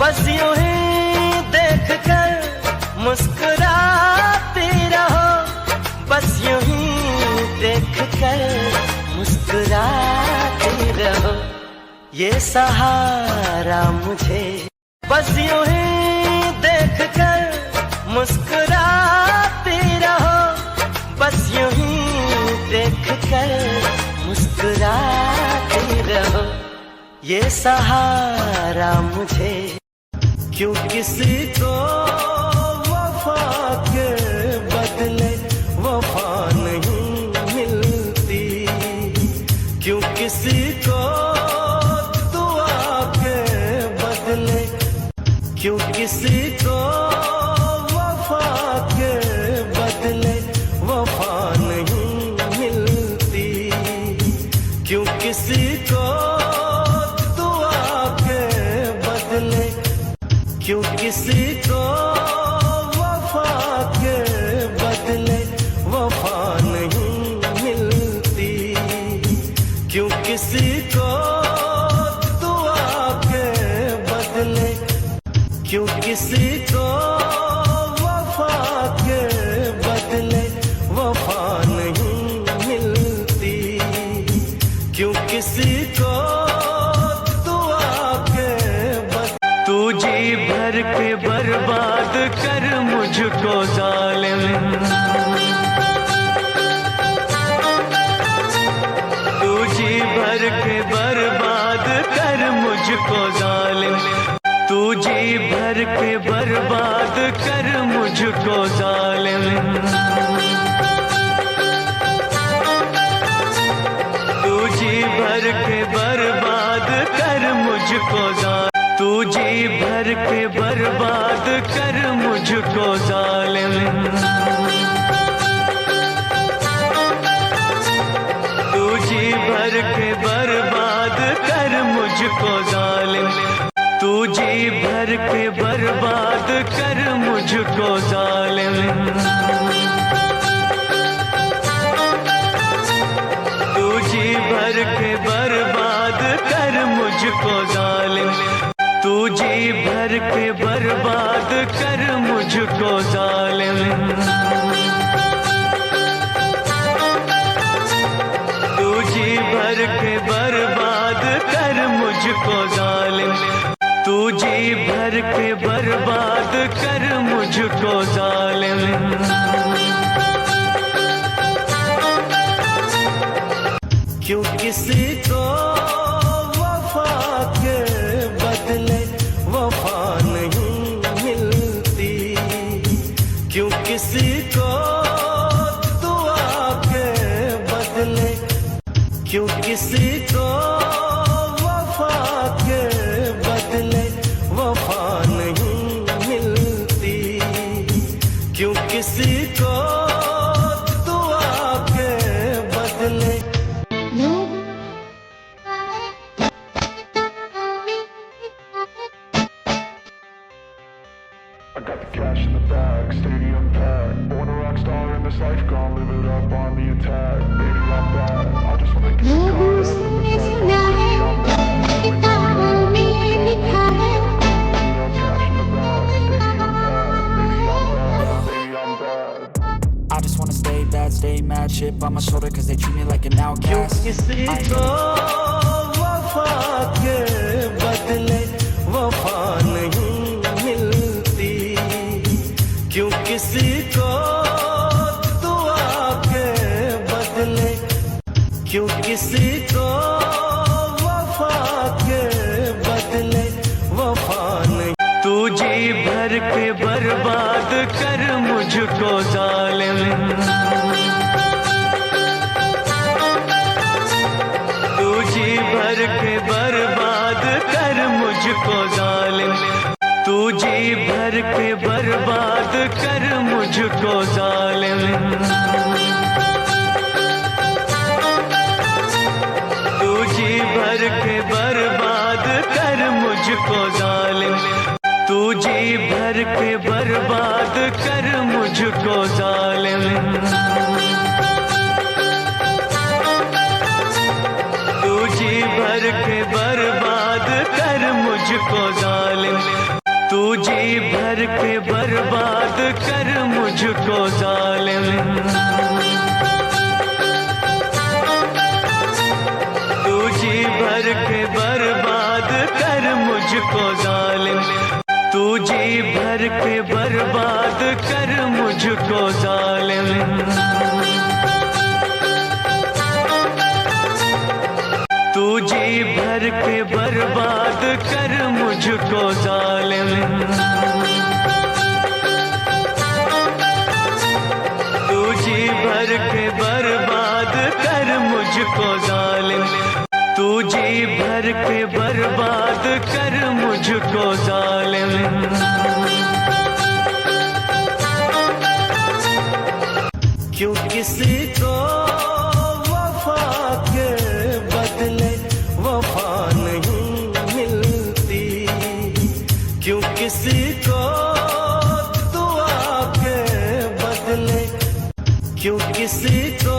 बस यूं ही देख कर मुस्कुराती रहो, बस यूं ही देख कर मुस्कुराती रहो। ये सहारा मुझे बस यूं ही देख कर मुस्कुराती रहो, बस यूं ही देख कर मुस्कुराती रहो। ये सहारा मुझे क्यों किसी को वफा के बदले वफा नहीं मिलती, क्यों किसी को दुआ के बदले, क्यों किसी को वफा के बदले वफा नहीं मिलती, क्यों किसी को दुआ के बदले, क्यों किसी को वफा के बदले वफा नहीं मिलती, क्यों किसी को दुआ के बदले, क्यों किसी को वफा के बदले वफा नहीं मिलती, क्यों किसी को दुआ के बदले। तू जी भर के बर्बाद कर मुझको जालिम, तू जी भर के बर्बाद कर मुझको जालिम, तू जी भर के बर्बाद कर मुझको जालिम, तू जी भर के बर्बाद कर मुझको जालिम, तू जी भर के बर्बाद कर मुझको जालिम, तू जी भर के बर्बाद कर मुझको जालिम, तू जी भर के बर्बाद कर मुझको जालिम, तू जी भर के बर्बाद कर मुझको जालिम, तू जी भर के बर्बाद कर मुझको जालिम, तू जी भर के बर्बाद कर मुझको जालिम, तू जी भर के बर्बाद कर मुझको जालिम। क्यों किसी को वफा के बदले वफा नहीं मिलती, क्यों किसी को दुआ के बदले, क्यों किसी को वफा के बदले वफा नहीं मिलती, क्यों किसी को दुआ के बदले। I got the cash in the bag, stadium packed. Born a rock star in this life, gonna live it up on the attack. Baby, I'm bad. I just wanna get caught up in this life. Baby, I'm bad. We know we got cash in the bag, stadium packed. Baby, I'm bad. Baby, I'm bad. I just wanna stay bad, stay mad, chip on my shoulder cause they treat me like an outcast. किसी को वफा के बदले वफा नहीं मिलती, क्यों किसी को दुआ के बदले, क्यों किसी को वफा के बदले वफा नहीं। तू जी भर के बर्बाद कर मुझको जालिम, तू जी भर के बर्बाद कर मुझको जालिम, तू जी भर के बर्बाद कर मुझको जालिम, तू जी भर के बर्बाद कर मुझको जालिम, तू जी भर के बर्बाद कर मुझको जालिम, तू जी भर के बर्बाद कर मुझको जालिम, भर के बर्बाद कर मुझको जालिम। तू जी भर के बर्बाद कर मुझको जालिम। तू जी भर के बर्बाद कर मुझको जालिम। तू जी भर के बर्बाद कर मुझको जालिम। तू जी भर के बर्बाद कर मुझको जालिम। तू जी भर के बर्बाद कर मुझको जालिम। क्यों किसी को वफा के बदले वफा नहीं मिलती, क्यों किसी को दुआ के बदले, क्यों किसी को